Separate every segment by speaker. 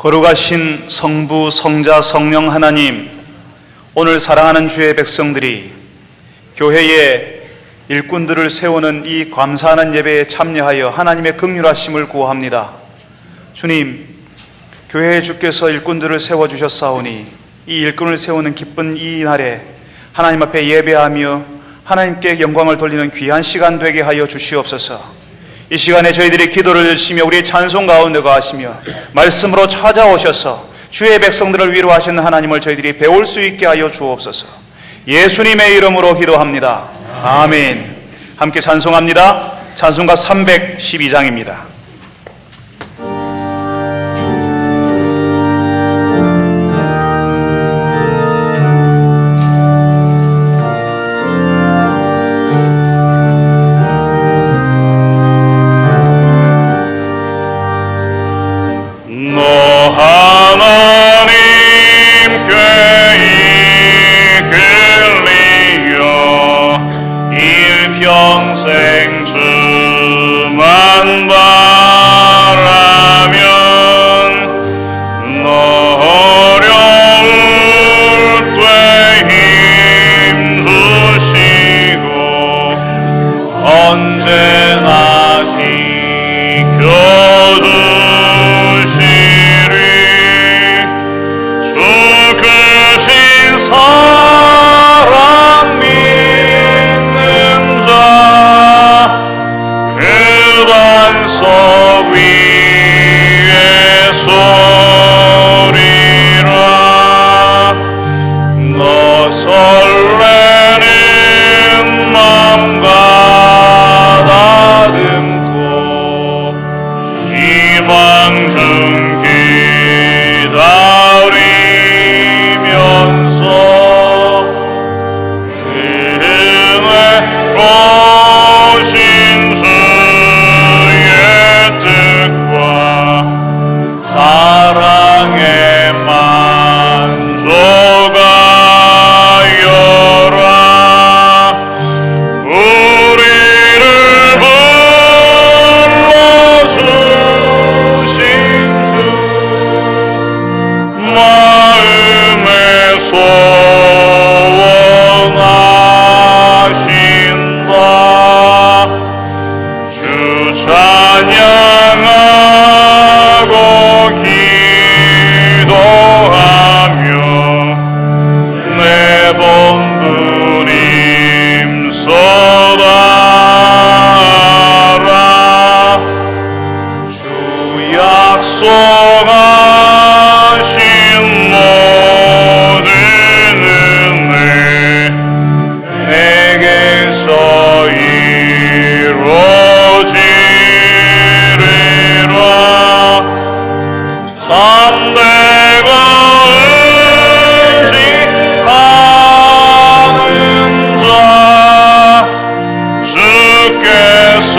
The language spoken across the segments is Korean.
Speaker 1: 거룩하신 성부, 성자, 성령 하나님, 오늘 사랑하는 주의 백성들이 교회에 일꾼들을 세우는 이 감사하는 예배에 참여하여 하나님의 긍휼하심을 구합니다. 주님, 교회에 주께서 일꾼들을 세워주셨사오니 이 일꾼을 세우는 기쁜 이 날에 하나님 앞에 예배하며 하나님께 영광을 돌리는 귀한 시간 되게 하여 주시옵소서. 이 시간에 저희들이 기도를 드리며 우리의 찬송 가운데 거하시며 말씀으로 찾아오셔서 주의 백성들을 위로하시는 하나님을 저희들이 배울 수 있게 하여 주옵소서. 예수님의 이름으로 기도합니다. 아멘. 함께 찬송합니다. 찬송가 312장입니다.
Speaker 2: 평생 주만 바라면 너 어려울 때 힘 주시고 언제나 지켜주시리. 주 크신 사랑 반석 위에 서리라. 너 설레는 맘 가다듬고 희망 중 기다리면서 그의 오신 주 사랑의 만족하여라. 우리를 불러주신 주 마음에 소원하신다. 주 찬양하고 기도하며 내 본부님 쏟아라. 주 약속하신 모든 은혜 내게서 이루어지리라. 참되고 의지하는 자 주께서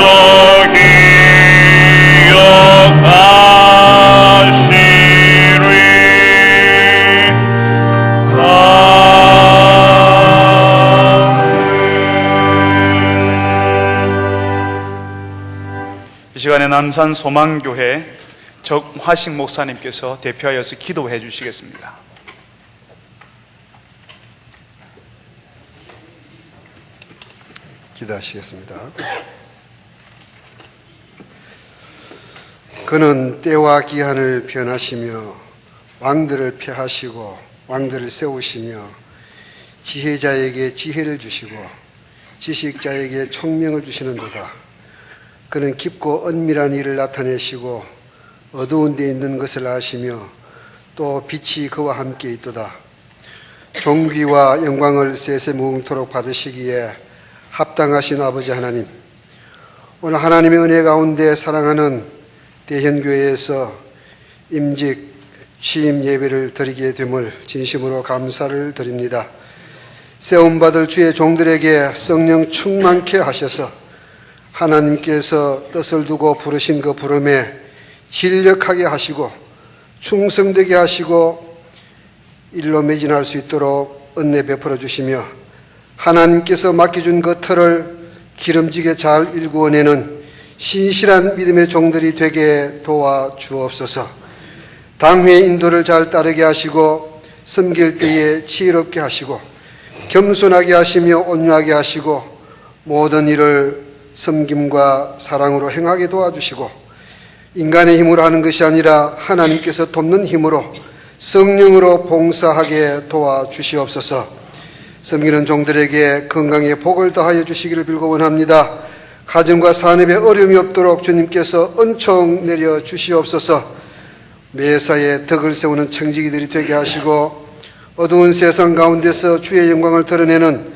Speaker 2: 기억하시리.
Speaker 1: 이 시간에 남산 소망교회 적화식 목사님께서 대표하여서 기도해 주시겠습니다.
Speaker 3: 기도하시겠습니다. 그는 때와 기한을 변하시며 왕들을 폐하시고 왕들을 세우시며 지혜자에게 지혜를 주시고 지식자에게 총명을 주시는도다. 그는 깊고 은밀한 일을 나타내시고 어두운 데 있는 것을 아시며 또 빛이 그와 함께 있도다. 존귀와 영광을 세세무궁토록 받으시기에 합당하신 아버지 하나님, 오늘 하나님의 은혜 가운데 사랑하는 대현교회에서 임직 취임 예배를 드리게 됨을 진심으로 감사를 드립니다. 세움받을 주의 종들에게 성령 충만케 하셔서 하나님께서 뜻을 두고 부르신 그 부름에 진력하게 하시고 충성되게 하시고 일로 매진할 수 있도록 은혜 베풀어 주시며 하나님께서 맡겨준 그 틀을 기름지게 잘 일구어내는 신실한 믿음의 종들이 되게 도와주옵소서. 당회의 인도를 잘 따르게 하시고 섬길 때에 지혜롭게 하시고 겸손하게 하시며 온유하게 하시고 모든 일을 섬김과 사랑으로 행하게 도와주시고 인간의 힘으로 하는 것이 아니라 하나님께서 돕는 힘으로 성령으로 봉사하게 도와주시옵소서. 섬기는 종들에게 건강에 복을 더하여 주시기를 빌고 원합니다. 가정과 산업에 어려움이 없도록 주님께서 은총 내려 주시옵소서. 매사에 덕을 세우는 청지기들이 되게 하시고 어두운 세상 가운데서 주의 영광을 드러내는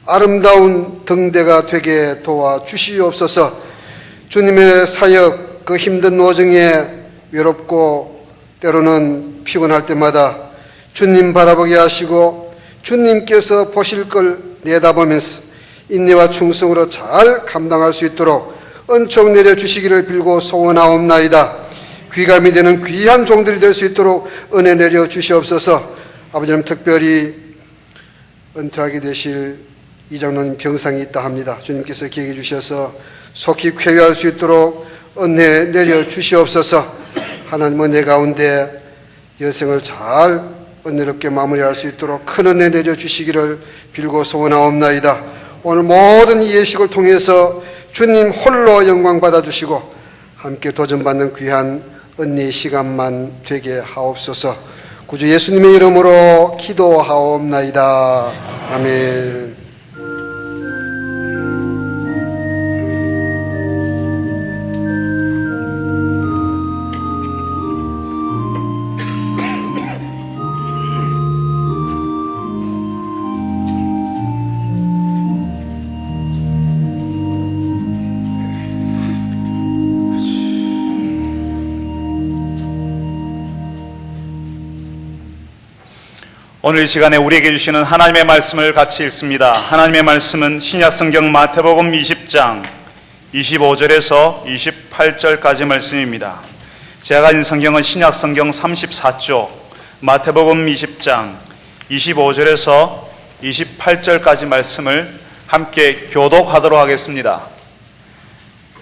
Speaker 3: 아름다운 등대가 되게 도와주시옵소서. 주님의 사역, 그 힘든 노정에 외롭고 때로는 피곤할 때마다 주님 바라보게 하시고 주님께서 보실 걸 내다보면서 인내와 충성으로 잘 감당할 수 있도록 은총 내려 주시기를 빌고 소원하옵나이다. 귀감이 되는 귀한 종들이 될 수 있도록 은혜 내려 주시옵소서. 아버지님, 특별히 은퇴하게 되실 이장로님 병상이 있다 합니다. 주님께서 기억해 주셔서 속히 쾌유할 수 있도록 은혜 내려 주시옵소서. 하나님 은혜 가운데 여생을 잘 은혜롭게 마무리할 수 있도록 큰 은혜 내려 주시기를 빌고 소원하옵나이다. 오늘 모든 이 예식을 통해서 주님 홀로 영광 받아주시고 함께 도전받는 귀한 은혜의 시간만 되게 하옵소서. 구주 예수님의 이름으로 기도하옵나이다. 아멘.
Speaker 1: 오늘 이 시간에 우리에게 주시는 하나님의 말씀을 같이 읽습니다. 하나님의 말씀은 신약성경 마태복음 20장 25절에서 28절까지 말씀입니다. 제가 가진 성경은 신약성경 34쪽 마태복음 20장 25절에서 28절까지 말씀을 함께 교독하도록 하겠습니다.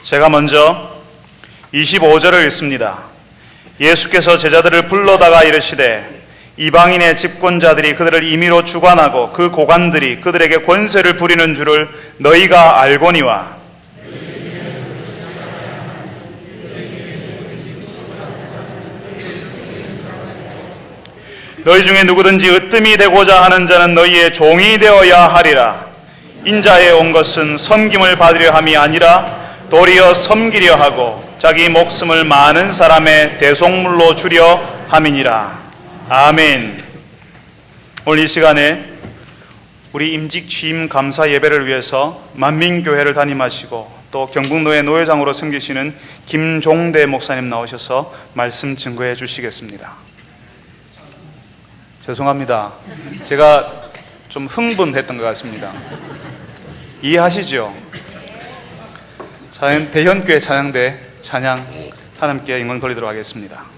Speaker 1: 제가 먼저 25절을 읽습니다. 예수께서 제자들을 불러다가 이르시되 이방인의 집권자들이 그들을 임의로 주관하고 그 고관들이 그들에게 권세를 부리는 줄을 너희가 알거니와 너희 중에 누구든지 으뜸이 되고자 하는 자는 너희의 종이 되어야 하리라. 인자에 온 것은 섬김을 받으려 함이 아니라 도리어 섬기려 하고 자기 목숨을 많은 사람의 대속물로 주려 함이니라. 아멘. 오늘 이 시간에 우리 임직 취임 감사 예배를 위해서 만민교회를 담임하시고 또 경북노회 노회장으로 섬기시는 김종대 목사님 나오셔서 말씀 증거해 주시겠습니다. 죄송합니다. 제가 좀 흥분했던 것 같습니다. 이해하시죠? 대현교회 찬양대 찬양 하나님께 영광 돌리도록 하겠습니다.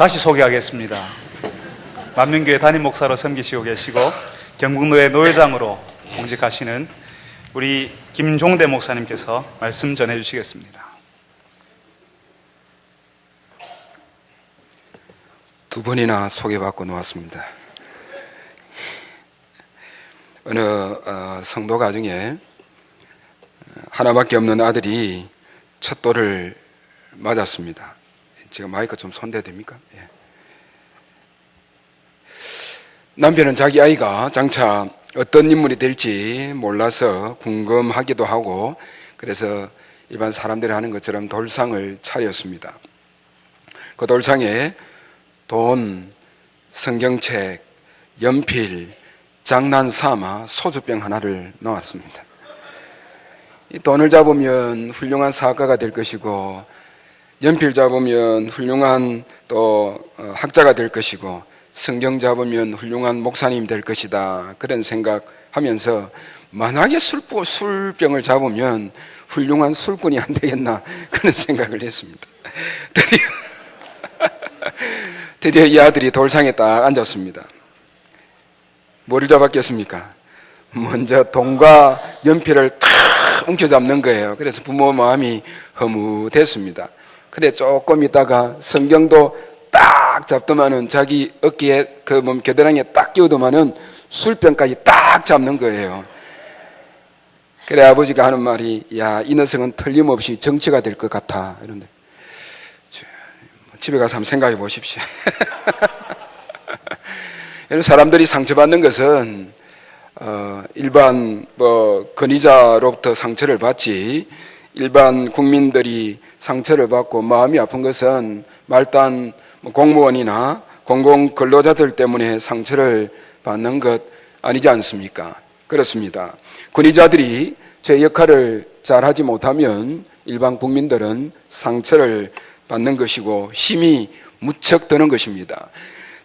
Speaker 1: 다시 소개하겠습니다. 만민교회 담임 목사로 섬기시고 계시고 경북노회 노회장으로 공직하시는 우리 김종대 목사님께서 말씀 전해 주시겠습니다.
Speaker 4: 두 번이나 소개받고 나왔습니다. 어느 성도 가정에 하나밖에 없는 아들이 첫 돌을 맞았습니다. 제가 마이크 좀 손대야 됩니까? 예. 남편은 자기 아이가 장차 어떤 인물이 될지 몰라서 궁금하기도 하고, 그래서 일반 사람들이 하는 것처럼 돌상을 차렸습니다. 그 돌상에 돈, 성경책, 연필, 장난삼아 소주병 하나를 넣었습니다. 이 돈을 잡으면 훌륭한 사학가가 될 것이고, 연필 잡으면 훌륭한 또 학자가 될 것이고, 성경 잡으면 훌륭한 목사님 될 것이다, 그런 생각하면서 만약에 술병을 잡으면 훌륭한 술꾼이 안 되겠나, 그런 생각을 했습니다. 드디어 이 아들이 돌상에 딱 앉았습니다. 뭐를 잡았겠습니까? 먼저 돈과 연필을 탁 움켜잡는 거예요. 그래서 부모 마음이 허무됐습니다. 그래 조금 있다가 성경도 딱 잡더만은 자기 어깨에 그 겨드랑이에 딱 끼우더만은 술병까지 딱 잡는 거예요. 그래 아버지가 하는 말이, 야, 이 녀석은 틀림없이 정치가 될 것 같아, 이런데 집에 가서 한번 생각해 보십시오. 사람들이 상처받는 것은 일반 권위자로부터 상처를 받지, 일반 국민들이 상처를 받고 마음이 아픈 것은 말단 공무원이나 공공근로자들 때문에 상처를 받는 것 아니지 않습니까? 그렇습니다. 권위자들이 제 역할을 잘하지 못하면 일반 국민들은 상처를 받는 것이고 힘이 무척 드는 것입니다.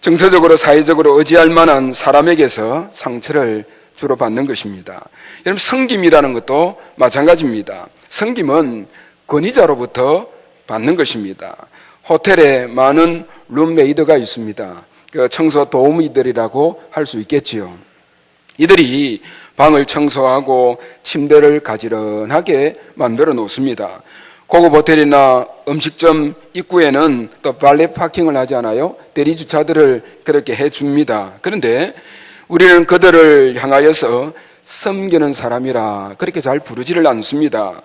Speaker 4: 정서적으로 사회적으로 의지할 만한 사람에게서 상처를 주로 받는 것입니다. 여러분, 섬김이라는 것도 마찬가지입니다. 섬김은 권위자로부터 받는 것입니다. 호텔에 많은 룸메이드가 있습니다. 청소 도우미들이라고 할 수 있겠지요. 이들이 방을 청소하고 침대를 가지런하게 만들어 놓습니다. 고급 호텔이나 음식점 입구에는 또 발렛 파킹을 하지 않아요? 대리주차들을 그렇게 해줍니다. 그런데 우리는 그들을 향하여서 섬기는 사람이라 그렇게 잘 부르지를 않습니다.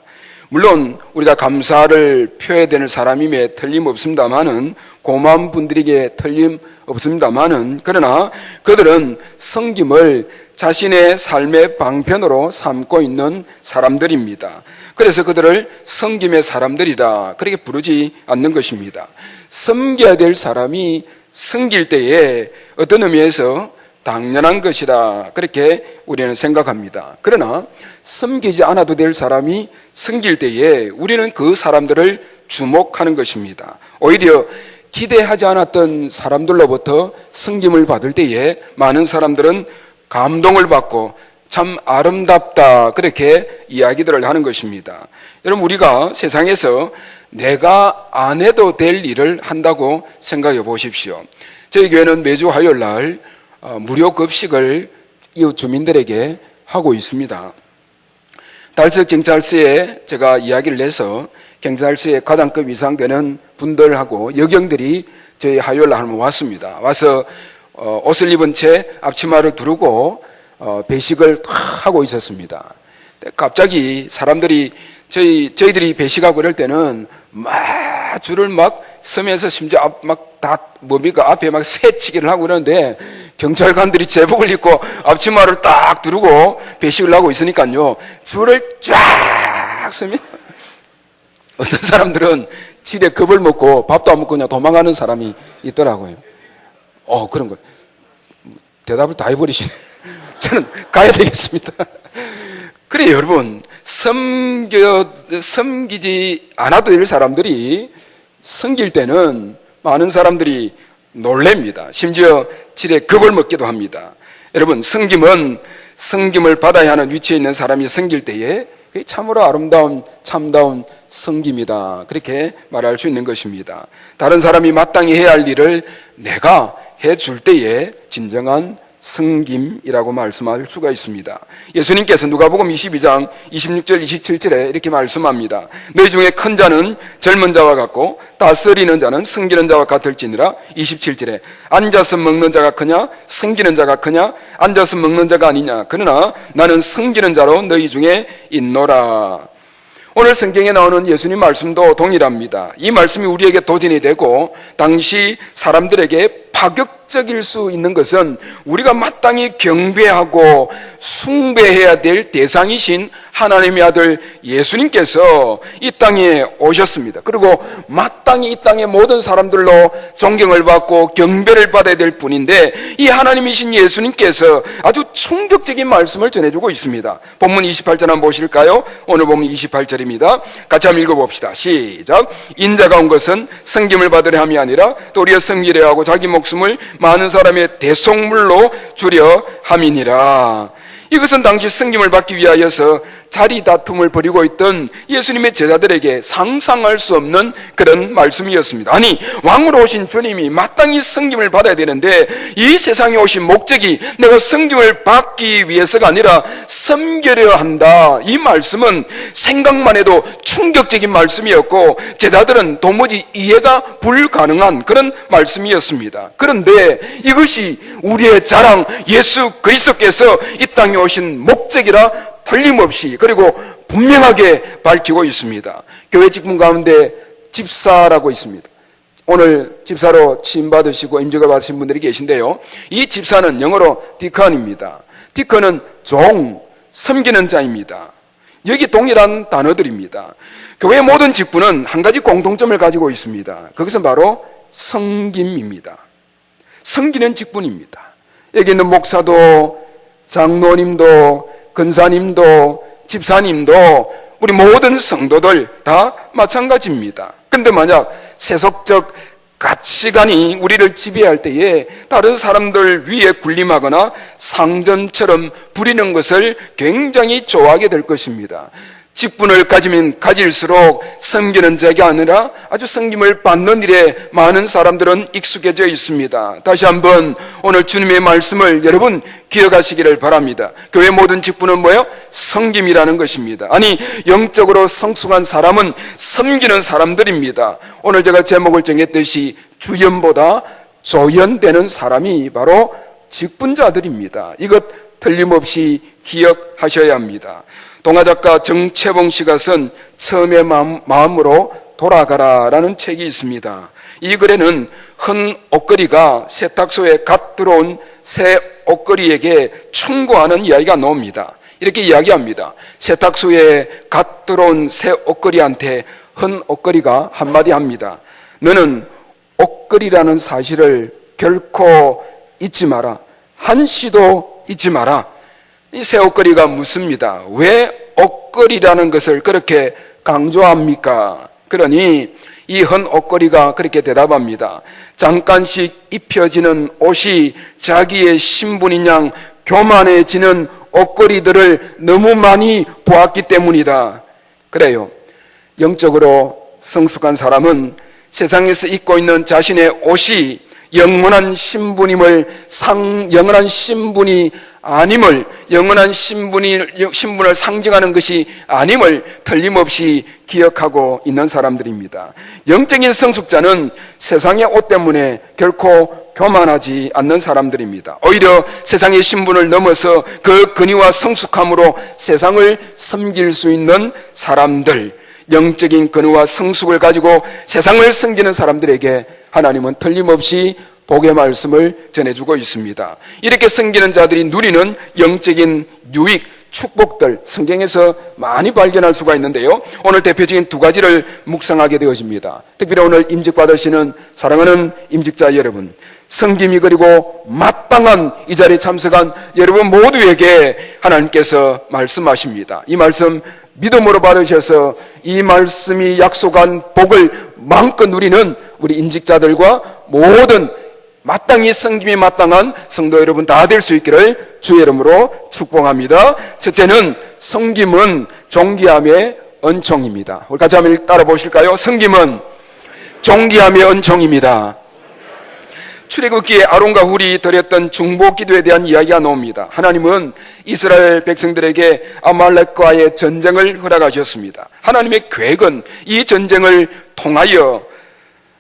Speaker 4: 물론 우리가 감사를 표해야 되는 사람임에 틀림없습니다만은, 고마운 분들에게 틀림없습니다만은, 그러나 그들은 섬김을 자신의 삶의 방편으로 삼고 있는 사람들입니다. 그래서 그들을 섬김의 사람들이라 그렇게 부르지 않는 것입니다. 섬겨야 될 사람이 섬길 때에 어떤 의미에서 당연한 것이다, 그렇게 우리는 생각합니다. 그러나 섬기지 않아도 될 사람이 섬길 때에 우리는 그 사람들을 주목하는 것입니다. 오히려 기대하지 않았던 사람들로부터 섬김을 받을 때에 많은 사람들은 감동을 받고 참 아름답다, 그렇게 이야기들을 하는 것입니다. 여러분, 우리가 세상에서 내가 안 해도 될 일을 한다고 생각해 보십시오. 저희 교회는 매주 화요일 날 무료 급식을 이웃 주민들에게 하고 있습니다. 달석 경찰서에 제가 이야기를 내서 경찰서에 가장급 이상 되는 분들하고 여경들이 저희 화요일 날 한번 왔습니다. 와서 옷을 입은 채 앞치마를 두르고 배식을 하고 있었습니다. 갑자기 사람들이 저희들이 배식하고 이럴 때는 막 줄을 막 서면서 심지어 앞에 막 새치기를 하고 그러는데, 경찰관들이 제복을 입고 앞치마를 딱 두르고 배식을 하고 있으니까요, 줄을 쫙 서면 어떤 사람들은 집에 겁을 먹고 밥도 안 먹고 그냥 도망가는 사람이 있더라고요. 그런 거 대답을 다 해버리시네. 저는 가야 되겠습니다. 그래, 여러분, 섬기지 않아도 될 사람들이 섬길 때는 많은 사람들이 놀랍니다. 심지어 질에 겁을 먹기도 합니다. 여러분, 섬김은 섬김을 받아야 하는 위치에 있는 사람이 섬길 때에 그게 참으로 아름다운 참다운 섬김이다, 그렇게 말할 수 있는 것입니다. 다른 사람이 마땅히 해야 할 일을 내가 해줄 때에 진정한 섬김이라고 말씀할 수가 있습니다. 예수님께서 누가복음 22장 26절 27절에 이렇게 말씀합니다. 너희 중에 큰 자는 젊은 자와 같고 다스리는 자는 섬기는 자와 같을지니라. 27절에 앉아서 먹는 자가 크냐 섬기는 자가 크냐? 앉아서 먹는 자가 아니냐. 그러나 나는 섬기는 자로 너희 중에 있노라. 오늘 성경에 나오는 예수님 말씀도 동일합니다. 이 말씀이 우리에게 도전이 되고 당시 사람들에게 파격적일 수 있는 것은 우리가 마땅히 경배하고 숭배해야 될 대상이신 하나님의 아들 예수님께서 이 땅에 오셨습니다. 그리고 마땅히 이 땅의 모든 사람들로 존경을 받고 경배를 받아야 될 분인데, 이 하나님이신 예수님께서 아주 충격적인 말씀을 전해주고 있습니다. 본문 28절 한번 보실까요? 오늘 본문 28절입니다. 같이 한번 읽어봅시다. 시작. 인자가 온 것은 섬김을 받으려 함이 아니라 도리어 섬기려 하고 자기 목숨을 많은 사람의 대속물로 주려 함이니라. 이것은 당시 섬김을 받기 위하여서 자리 다툼을 벌이고 있던 예수님의 제자들에게 상상할 수 없는 그런 말씀이었습니다. 아니, 왕으로 오신 주님이 마땅히 섬김을 받아야 되는데 이 세상에 오신 목적이 내가 섬김을 받기 위해서가 아니라 섬기려 한다. 이 말씀은 생각만 해도 충격적인 말씀이었고 제자들은 도무지 이해가 불가능한 그런 말씀이었습니다. 그런데 이것이 우리의 자랑 예수 그리스도께서 이 땅에 오신 목적이라 틀림없이 그리고 분명하게 밝히고 있습니다. 교회 직분 가운데 집사라고 있습니다. 오늘 집사로 취임받으시고 임직을 받으신 분들이 계신데요, 이 집사는 영어로 디컨입니다. 디컨은 종, 섬기는 자입니다. 여기 동일한 단어들입니다. 교회의 모든 직분은 한 가지 공통점을 가지고 있습니다. 그것은 바로 섬김입니다. 섬기는 직분입니다. 여기 있는 목사도 장로님도 근사님도 집사님도 우리 모든 성도들 다 마찬가지입니다. 그런데 만약 세속적 가치관이 우리를 지배할 때에 다른 사람들 위에 군림하거나 상전처럼 부리는 것을 굉장히 좋아하게 될 것입니다. 직분을 가지면 가질수록 섬기는 자가 아니라 아주 섬김을 받는 일에 많은 사람들은 익숙해져 있습니다. 다시 한번 오늘 주님의 말씀을 여러분 기억하시기를 바랍니다. 교회 모든 직분은 뭐예요? 섬김이라는 것입니다. 아니, 영적으로 성숙한 사람은 섬기는 사람들입니다. 오늘 제가 제목을 정했듯이 주연보다 조연되는 사람이 바로 직분자들입니다. 이것 틀림없이 기억하셔야 합니다. 동화작가 정채봉 씨가 쓴 처음의 마음으로 돌아가라라는 책이 있습니다. 이 글에는 헌 옷걸이가 세탁소에 갓 들어온 새 옷걸이에게 충고하는 이야기가 나옵니다. 이렇게 이야기합니다. 세탁소에 갓 들어온 새 옷걸이한테 헌 옷걸이가 한마디 합니다. 너는 옷걸이라는 사실을 결코 잊지 마라. 한시도 잊지 마라. 이 새 옷걸이가 묻습니다. 왜 옷걸이라는 것을 그렇게 강조합니까? 그러니 이 헌 옷걸이가 그렇게 대답합니다. 잠깐씩 입혀지는 옷이 자기의 신분인 양 교만해지는 옷걸이들을 너무 많이 보았기 때문이다. 그래요. 영적으로 성숙한 사람은 세상에서 입고 있는 자신의 옷이 영원한 신분임을 영원한 신분이 아님을, 영원한 신분을 상징하는 것이 아님을 틀림없이 기억하고 있는 사람들입니다. 영적인 성숙자는 세상의 옷 때문에 결코 교만하지 않는 사람들입니다. 오히려 세상의 신분을 넘어서 그 근위와 성숙함으로 세상을 섬길 수 있는 사람들, 영적인 근위와 성숙을 가지고 세상을 섬기는 사람들에게 하나님은 틀림없이 복의 말씀을 전해주고 있습니다. 이렇게 섬기는 자들이 누리는 영적인 유익, 축복들 성경에서 많이 발견할 수가 있는데요, 오늘 대표적인 두 가지를 묵상하게 되어집니다. 특별히 오늘 임직받으시는 사랑하는 임직자 여러분, 섬김이 그리고 마땅한 이 자리에 참석한 여러분 모두에게 하나님께서 말씀하십니다. 이 말씀 믿음으로 받으셔서 이 말씀이 약속한 복을 마음껏 누리는 우리 임직자들과 모든 마땅히 섬김이 마땅한 성도 여러분 다 될 수 있기를 주의 이름으로 축복합니다. 첫째는 섬김은 존귀함의 은총입니다. 우리 같이 한번 따라 보실까요? 섬김은 존귀함의 은총입니다. 출애굽기에 아론과 훌이 드렸던 중보 기도에 대한 이야기가 나옵니다. 하나님은 이스라엘 백성들에게 아말렉과의 전쟁을 허락하셨습니다. 하나님의 계획은 이 전쟁을 통하여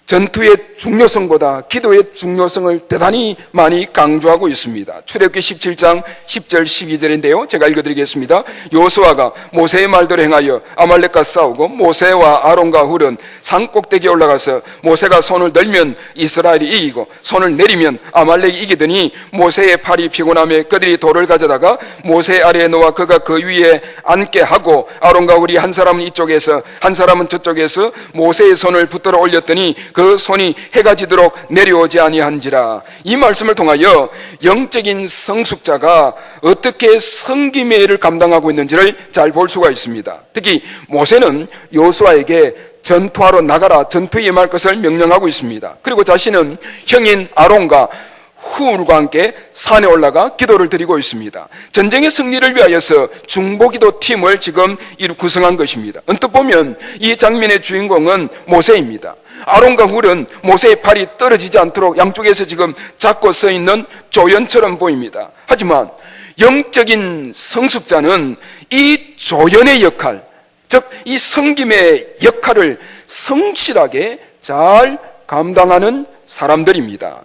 Speaker 4: 전투의 중요성보다 기도의 중요성을 대단히 많이 강조하고 있습니다. 출애굽기 17장 10절 12절인데요. 제가 읽어드리겠습니다. 여호수아가 모세의 말대로 행하여 아말렉과 싸우고 모세와 아론과 훌은 산 꼭대기에 올라가서 모세가 손을 들면 이스라엘이 이기고 손을 내리면 아말렉이 이기더니 모세의 팔이 피곤하며 그들이 돌을 가져다가 모세 아래에 놓아 그가 그 위에 앉게 하고 아론과 훌이 한 사람은 이쪽에서 한 사람은 저쪽에서 모세의 손을 붙들어 올렸더니 그 손이 해가 지도록 내려오지 아니한지라. 이 말씀을 통하여 영적인 성숙자가 어떻게 섬김의 일을 감당하고 있는지를 잘 볼 수가 있습니다. 특히 모세는 여호수아에게 전투하러 나가라, 전투에 임할 것을 명령하고 있습니다. 그리고 자신은 형인 아론과 훌과 함께 산에 올라가 기도를 드리고 있습니다. 전쟁의 승리를 위하여서 중보기도 팀을 지금 구성한 것입니다. 언뜻 보면 이 장면의 주인공은 모세입니다. 아론과 훌은 모세의 팔이 떨어지지 않도록 양쪽에서 지금 잡고 서 있는 조연처럼 보입니다. 하지만 영적인 성숙자는 이 조연의 역할, 즉 이 섬김의 역할을 성실하게 잘 감당하는 사람들입니다.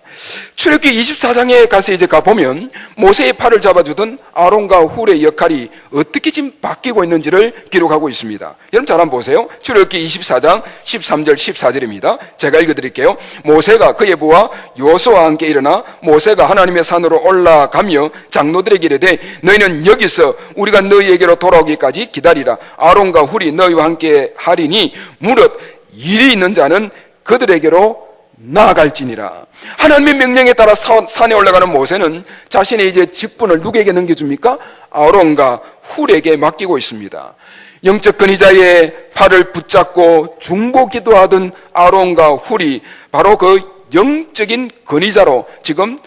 Speaker 4: 출애굽기 24장에 가서 이제 가보면 모세의 팔을 잡아주던 아론과 훌의 역할이 어떻게 지금 바뀌고 있는지를 기록하고 있습니다. 여러분 잘 한번 보세요. 출애굽기 24장 13절 14절입니다. 제가 읽어드릴게요. 모세가 그의 부하 여호수아와 함께 일어나 모세가 하나님의 산으로 올라가며 장로들에게 이르되 너희는 여기서 우리가 너희에게로 돌아오기까지 기다리라. 아론과 훌이 너희와 함께 하리니 무릇 일이 있는 자는 그들에게로 나아갈지니라. 하나님의 명령에 따라 산에 올라가는 모세는 자신의 이제 직분을 누구에게 넘겨줍니까? 아론과 훌에게 맡기고 있습니다. 영적 권위자의 팔을 붙잡고 중보 기도하던 아론과 훌이 바로 그 영적인 권위자로 지금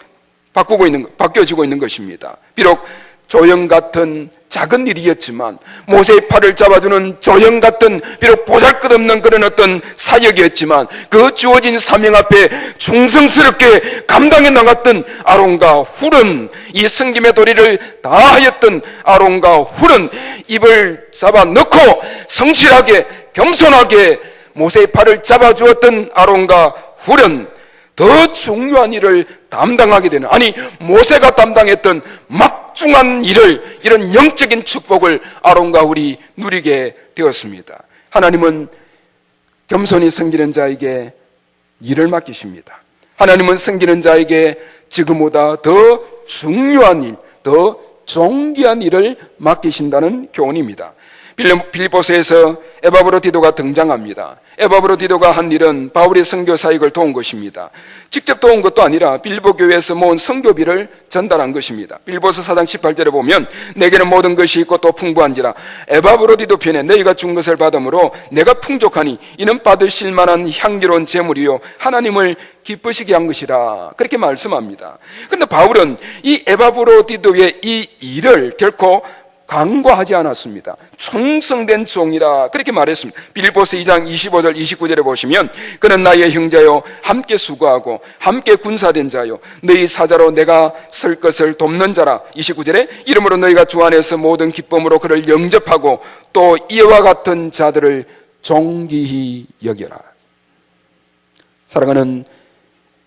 Speaker 4: 바뀌어지고 있는 것입니다. 비록 조형 같은 작은 일이었지만 모세의 팔을 잡아주는 조형 같은 비록 보잘것없는 그런 어떤 사역이었지만 그 주어진 사명 앞에 충성스럽게 감당해 나갔던 아론과 훌은 이 섬김의 도리를 다하였던 아론과 훌은 입을 잡아 넣고 성실하게 겸손하게 모세의 팔을 잡아주었던 아론과 훌은 더 중요한 일을 담당하게 되는, 아니 모세가 담당했던 막중한 일을, 이런 영적인 축복을 아론과 훌이 누리게 되었습니다. 하나님은 겸손히 섬기는 자에게 일을 맡기십니다. 하나님은 섬기는 자에게 지금보다 더 중요한 일, 더 존귀한 일을 맡기신다는 교훈입니다. 빌립보서에서 에바브로디도가 등장합니다. 에바브로디도가 한 일은 바울의 선교 사역을 도운 것입니다. 직접 도운 것도 아니라 빌립보 교회에서 모은 선교비를 전달한 것입니다. 빌립보서 4장 18절에 보면 내게는 모든 것이 있고 또 풍부한지라 에바브로디도 편에 너희가 준 것을 받음으로 내가 풍족하니 이는 받으실 만한 향기로운 제물이요 하나님을 기쁘시게 한 것이라, 그렇게 말씀합니다. 그런데 바울은 이 에바브로디도의 이 일을 결코 간과하지 않았습니다. 충성된 종이라 그렇게 말했습니다. 빌립보서 2장 25절 29절에 보시면 그는 나의 형제요 함께 수고하고 함께 군사된 자요 너희 사자로 내가 쓸 것을 돕는 자라. 29절에 이러므로 너희가 주 안에서 모든 기쁨으로 그를 영접하고 또 이와 같은 자들을 존귀히 여겨라. 사랑하는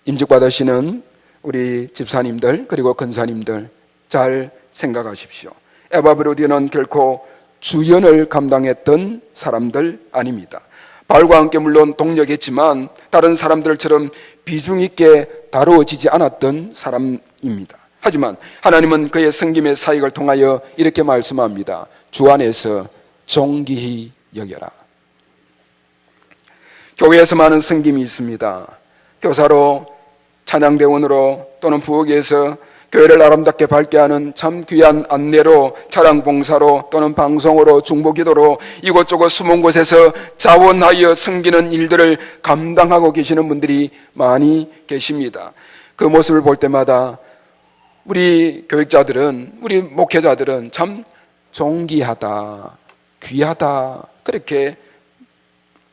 Speaker 4: 임직받으시는 우리 집사님들 그리고 권사님들 잘 생각하십시오. 에바브로디는 결코 주연을 감당했던 사람들 아닙니다. 바울과 함께 물론 동력했지만 다른 사람들처럼 비중 있게 다루어지지 않았던 사람입니다. 하지만 하나님은 그의 섬김의 사역을 통하여 이렇게 말씀합니다. 주 안에서 존귀히 여겨라. 교회에서 많은 섬김이 있습니다. 교사로, 찬양대원으로 또는 부엌에서 교회를 아름답게 밝게 하는 참 귀한 안내로, 차량 봉사로 또는 방송으로, 중보기도로 이곳저곳 숨은 곳에서 자원하여 섬기는 일들을 감당하고 계시는 분들이 많이 계십니다. 그 모습을 볼 때마다 우리 교육자들은, 우리 목회자들은 참 존귀하다, 귀하다. 그렇게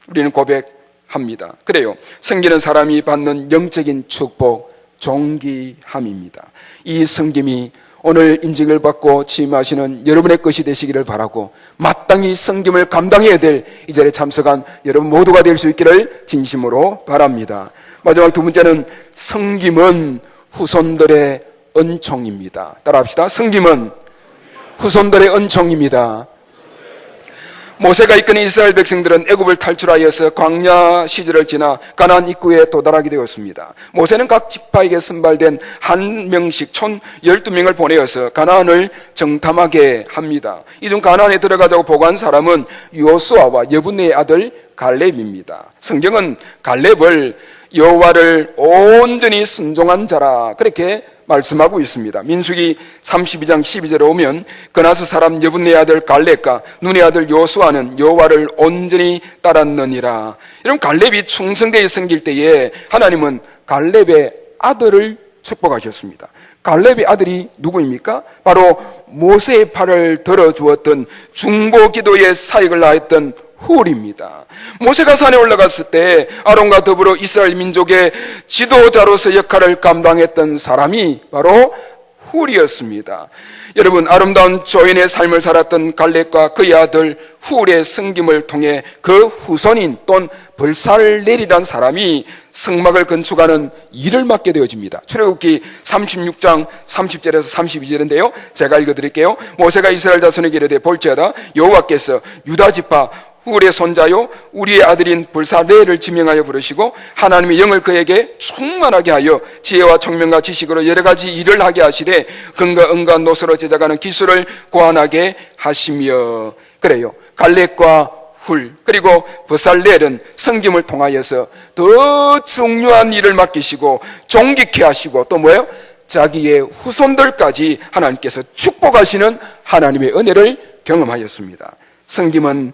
Speaker 4: 우리는 고백합니다. 그래요. 섬기는 사람이 받는 영적인 축복, 존귀함입니다. 이 섬김이 오늘 임직을 받고 취임하시는 여러분의 것이 되시기를 바라고, 마땅히 섬김을 감당해야 될 이 자리에 참석한 여러분 모두가 될 수 있기를 진심으로 바랍니다. 마지막 두 번째는 섬김은 후손들의 은총입니다. 따라합시다. 섬김은 후손들의 은총입니다. 모세가 이끄는 이스라엘 백성들은 애굽을 탈출하여서 광야 시절을 지나 가나안 입구에 도달하게 되었습니다. 모세는 각 지파에게 선발된 한 명씩 총 12명을 보내어서 가나안을 정탐하게 합니다. 이 중 가나안에 들어가자고 보고한 사람은 요수아와 여분네의 아들 갈렙입니다. 성경은 갈렙을 여호와를 온전히 순종한 자라 그렇게 말씀하고 있습니다. 민수기 32장 12절에 오면 그나스 사람 여분네의 아들 갈렙과 눈의 아들 요수아는 여호와를 온전히 따랐느니라. 이런 갈렙이 충성되게 섬길 때에 하나님은 갈렙의 아들을 축복하셨습니다. 갈렙의 아들이 누구입니까? 바로 모세의 팔을 들어주었던 중보기도의 사역을 다했던 훌입니다. 모세가 산에 올라갔을 때 아론과 더불어 이스라엘 민족의 지도자로서 역할을 감당했던 사람이 바로 훌이었습니다. 여러분, 아름다운 조인의 삶을 살았던 갈렙과 그의 아들 훌의 섬김을 통해 그 후손인 또는 불살넬이라는 사람이 성막을 건축하는 일을 맡게 되어집니다. 출애굽기 36장 30절에서 32절인데요, 제가 읽어드릴게요. 모세가 이스라엘 자손에게 이르되 볼지어다 여호와께서 유다 지파 훌의 손자요 우리의 아들인 불살넬을 지명하여 부르시고 하나님의 영을 그에게 충만하게 하여 지혜와 총명과 지식으로 여러 가지 일을 하게 하시되 금과 은과 노소로 제작하는 기술을 고안하게 하시며. 그래요, 갈렙과 훌 그리고 불살넬은 섬김을 통하여서 더 중요한 일을 맡기시고 존귀케 하시고 또 뭐예요? 자기의 후손들까지 하나님께서 축복하시는 하나님의 은혜를 경험하였습니다. 섬김은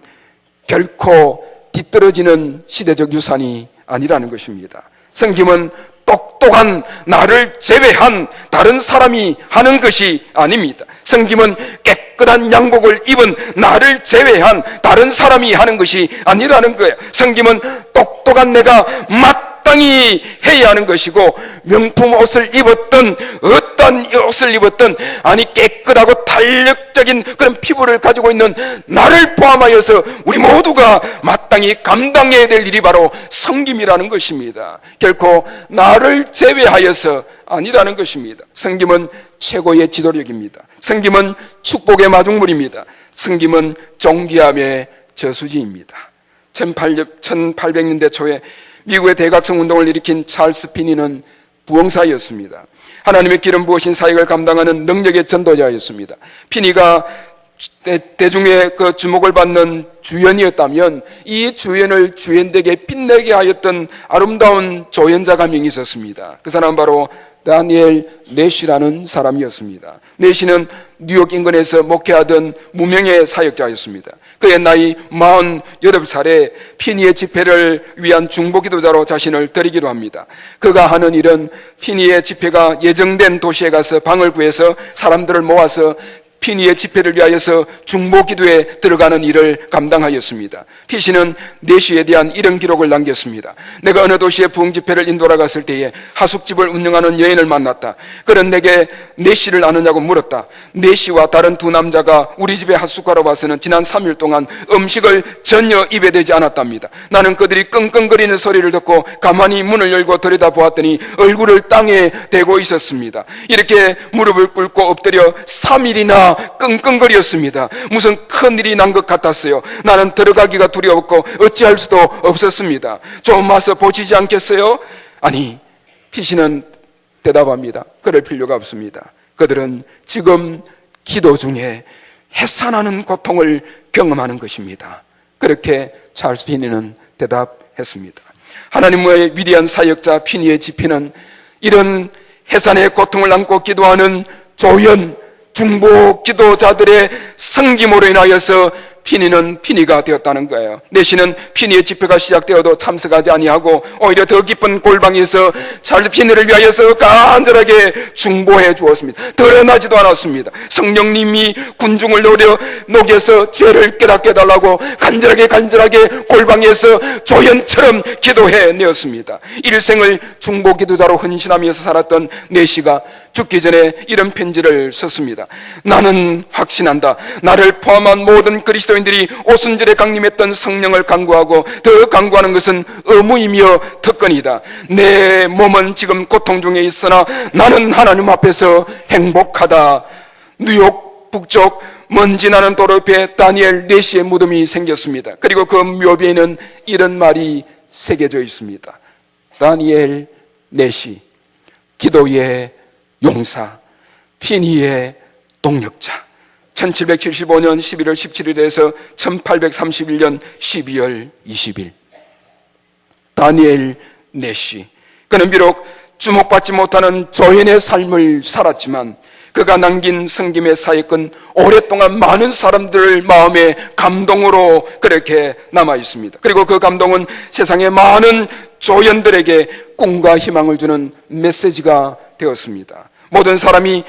Speaker 4: 결코 뒤떨어지는 시대적 유산이 아니라는 것입니다. 섬김은 똑똑한 나를 제외한 다른 사람이 하는 것이 아닙니다. 섬김은 깨끗한 양복을 입은 나를 제외한 다른 사람이 하는 것이 아니라는 거예요. 섬김은 똑똑한 내가 마땅히 해야 하는 것이고, 명품 옷을 입었던 어떤 옷을 입었던, 아니 깨끗하고 탄력적인 그런 피부를 가지고 있는 나를 포함하여서 우리 모두가 마땅히 감당해야 될 일이 바로 섬김이라는 것입니다. 결코 나를 제외하여서 아니라는 것입니다. 섬김은 최고의 지도력입니다. 섬김은 축복의 마중물입니다. 섬김은 존귀함의 저수지입니다. 1800년대 초에 미국의 대각성 운동을 일으킨 찰스 피니는 부흥사였습니다. 하나님의 기름 부으신 사역을 감당하는 능력의 전도자였습니다. 피니가 대중의 그 주목을 받는 주연이었다면 이 주연을 주연되게 빛내게 하였던 아름다운 조연자가 한 명 있었습니다. 그 사람은 바로 다니엘 넷이라는 사람이었습니다. 넷이는 뉴욕 인근에서 목회하던 무명의 사역자였습니다. 그의 나이 48살에 피니의 집회를 위한 중보기도자로 자신을 드리기도 합니다. 그가 하는 일은 피니의 집회가 예정된 도시에 가서 방을 구해서 사람들을 모아서 피니의 집회를 위하여서 중보기도에 들어가는 일을 감당하였습니다. 피시는 내시에 대한 이런 기록을 남겼습니다. 내가 어느 도시에 부흥집회를 인도하러 갔을 때에 하숙집을 운영하는 여인을 만났다. 그는 내게 내시를 아느냐고 물었다. 내시와 다른 두 남자가 우리 집에 하숙하러 와서는 지난 3일 동안 음식을 전혀 입에 대지 않았답니다. 나는 그들이 끙끙거리는 소리를 듣고 가만히 문을 열고 들여다보았더니 얼굴을 땅에 대고 있었습니다. 이렇게 무릎을 꿇고 엎드려 3일이나 끙끙거렸습니다. 무슨 큰일이 난 것 같았어요. 나는 들어가기가 두려웠고 어찌할 수도 없었습니다. 좀 와서 보시지 않겠어요? 아니, 피시는 대답합니다. 그럴 필요가 없습니다. 그들은 지금 기도 중에 해산하는 고통을 경험하는 것입니다. 그렇게 찰스 피니는 대답했습니다. 하나님의 위대한 사역자 피니의 집회는 이런 해산의 고통을 안고 기도하는 조연 중보 기도자들의 섬김으로 인하여서 피니는 피니가 되었다는 거예요. 내시는 피니의 집회가 시작되어도 참석하지 아니하고 오히려 더 깊은 골방에서 찰스 피니를 위하여서 간절하게 중보해 주었습니다. 드러나지도 않았습니다. 성령님이 군중을 녹여서 죄를 깨닫게 해달라고 간절하게 골방에서 조연처럼 기도해 내었습니다. 일생을 중보 기도자로 헌신하면서 살았던 내시가 죽기 전에 이런 편지를 썼습니다. 나는 확신한다. 나를 포함한 모든 그리스도인들이 오순절에 강림했던 성령을 간구하고 더 간구하는 것은 의무이며 특권이다. 내 몸은 지금 고통 중에 있으나 나는 하나님 앞에서 행복하다. 뉴욕 북쪽 먼지 나는 도로 옆에 다니엘 내시의 무덤이 생겼습니다. 그리고 그 묘비에는 이런 말이 새겨져 있습니다. 다니엘 내시, 기도의 용사, 피니의 동력자. 1775년 11월 17일에서 1831년 12월 20일. 다니엘 내시. 그는 비록 주목받지 못하는 조연의 삶을 살았지만 그가 남긴 성김의 사역은 오랫동안 많은 사람들 마음의 감동으로 그렇게 남아 있습니다. 그리고 그 감동은 세상의 많은 조연들에게 꿈과 희망을 주는 메시지가 되었습니다. 모든 사람이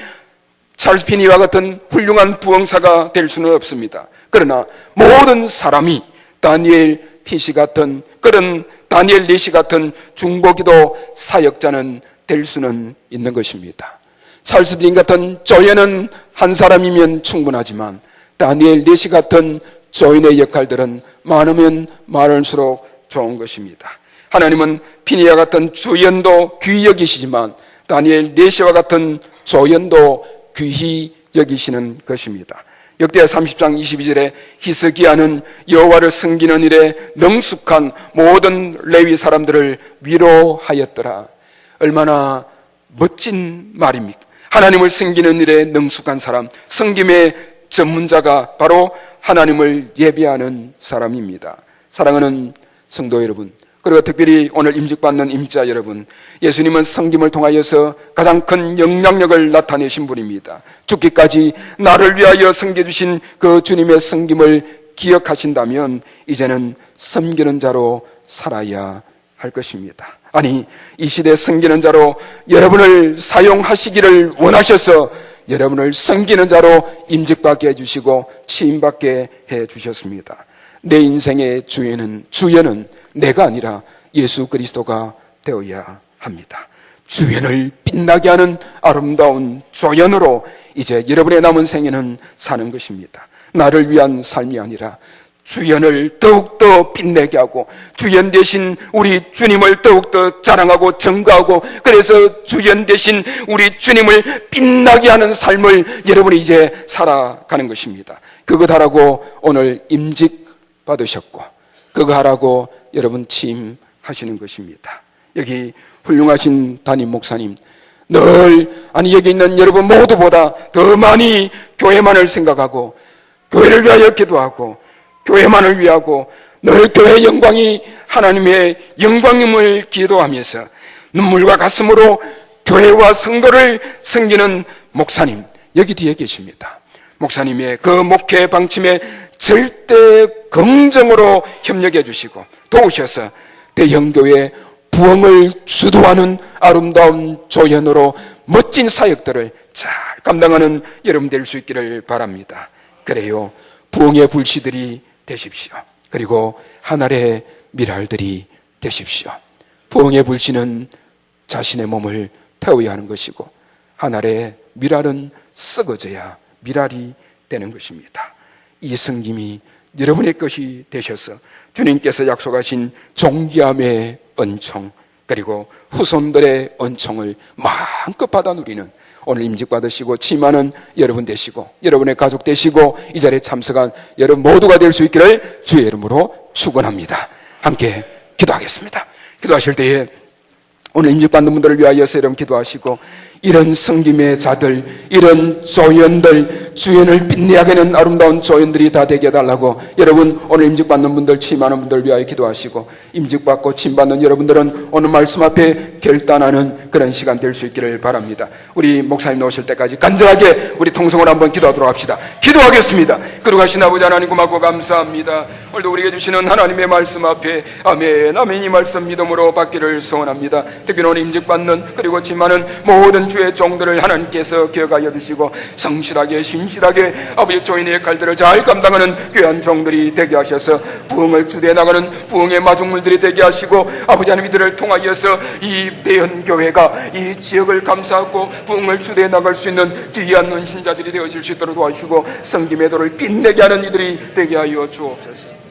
Speaker 4: 찰스 피니와 같은 훌륭한 부흥사가 될 수는 없습니다. 그러나 모든 사람이 다니엘 피시 같은 그런 다니엘 내시 같은 중보기도 사역자는 될 수는 있는 것입니다. 찰스 빈 같은 조연은 한 사람이면 충분하지만 다니엘 내시 같은 조연의 역할들은 많으면 많을수록 좋은 것입니다. 하나님은 피니와 같은 조연도 귀히 여기시지만 다니엘 내시와 같은 조연도 귀히 여기시는 것입니다. 역대하 30장 22절에 히스기야는 여호와를 섬기는 일에 능숙한 모든 레위 사람들을 위로하였더라. 얼마나 멋진 말입니까? 하나님을 섬기는 일에 능숙한 사람, 섬김의 전문자가 바로 하나님을 예배하는 사람입니다. 사랑하는 성도 여러분, 그리고 특별히 오늘 임직받는 임자 여러분, 예수님은 섬김을 통하여서 가장 큰 영향력을 나타내신 분입니다. 죽기까지 나를 위하여 섬겨주신 그 주님의 섬김을 기억하신다면 이제는 섬기는 자로 살아야 할 것입니다. 아니, 이 시대 섬기는 자로 여러분을 사용하시기를 원하셔서 여러분을 섬기는 자로 임직받게 해주시고 취임받게 해주셨습니다. 내 인생의 주연은 내가 아니라 예수 그리스도가 되어야 합니다. 주연을 빛나게 하는 아름다운 조연으로 이제 여러분의 남은 생애는 사는 것입니다. 나를 위한 삶이 아니라 주연을 더욱더 빛내게 하고 주연 대신 우리 주님을 더욱더 자랑하고 증거하고 그래서 주연 대신 우리 주님을 빛나게 하는 삶을 여러분이 이제 살아가는 것입니다. 그것 하라고 오늘 임직 받으셨고 그거 하라고 여러분 취임하시는 것입니다. 여기 훌륭하신 담임 목사님 아니 여기 있는 여러분 모두보다 더 많이 교회만을 생각하고 교회를 위하여 기도하고 교회만을 위하고 늘 교회의 영광이 하나님의 영광임을 기도하면서 눈물과 가슴으로 교회와 성도를 섬기는 목사님 여기 뒤에 계십니다. 목사님의 그 목회 방침에 절대 긍정으로 협력해 주시고 도우셔서 대형교회 부흥을 주도하는 아름다운 조연으로 멋진 사역들을 잘 감당하는 여러분 될 수 있기를 바랍니다. 그래요, 부흥의 불씨들이 되십시오. 그리고 하늘의 미랄들이 되십시오. 부흥의 불씨는 자신의 몸을 태워야 하는 것이고 하늘의 미랄은 썩어져야 미랄이 되는 것입니다. 이 섬김이 여러분의 것이 되셔서 주님께서 약속하신 존귀함의 은총 그리고 후손들의 은총을 마음껏 받아 누리는 오늘 임직 받으시고 취임하는 여러분 되시고 여러분의 가족 되시고 이 자리에 참석한 여러분 모두가 될 수 있기를 주의 이름으로 축원합니다. 함께 기도하겠습니다. 기도하실 때에 오늘 임직 받는 분들을 위하여서 여러분 기도하시고 이런 섬김의 자들, 이런 조연들, 주연을 빛내게 하는 아름다운 조연들이 다 되게 해달라고 여러분 오늘 임직받는 분들, 취임하는 분들 위하여 기도하시고, 임직받고 취임받는 여러분들은 오늘 말씀 앞에 결단하는 그런 시간 될 수 있기를 바랍니다. 우리 목사님 나오실 때까지 간절하게 우리 통성으로 한번 기도하도록 합시다. 기도하겠습니다. 그러가신 아버지 하나님 고맙고 감사합니다. 오늘도 우리에게 주시는 하나님의 말씀 앞에 아멘 아멘 이 말씀 믿음으로 받기를 소원합니다. 특별히 오늘 임직받는 그리고 취임하는 모든 주의 종들을 하나님께서 기억하여 주시고 성실하게 신실하게 아버지 조인의 역할들을 잘 감당하는 귀한 종들이 되게 하셔서 부흥을 주대해 나가는 부흥의 마중물들이 되게 하시고, 아버지 하나님 이들을 통하여서 이 배현교회가 이 지역을 감싸고 부흥을 주대해 나갈 수 있는 귀한 은신자들이 되어질 수 있도록 도와주시고, 성김의 도를 빛내게 하는 이들이 되게 하여 주옵소서.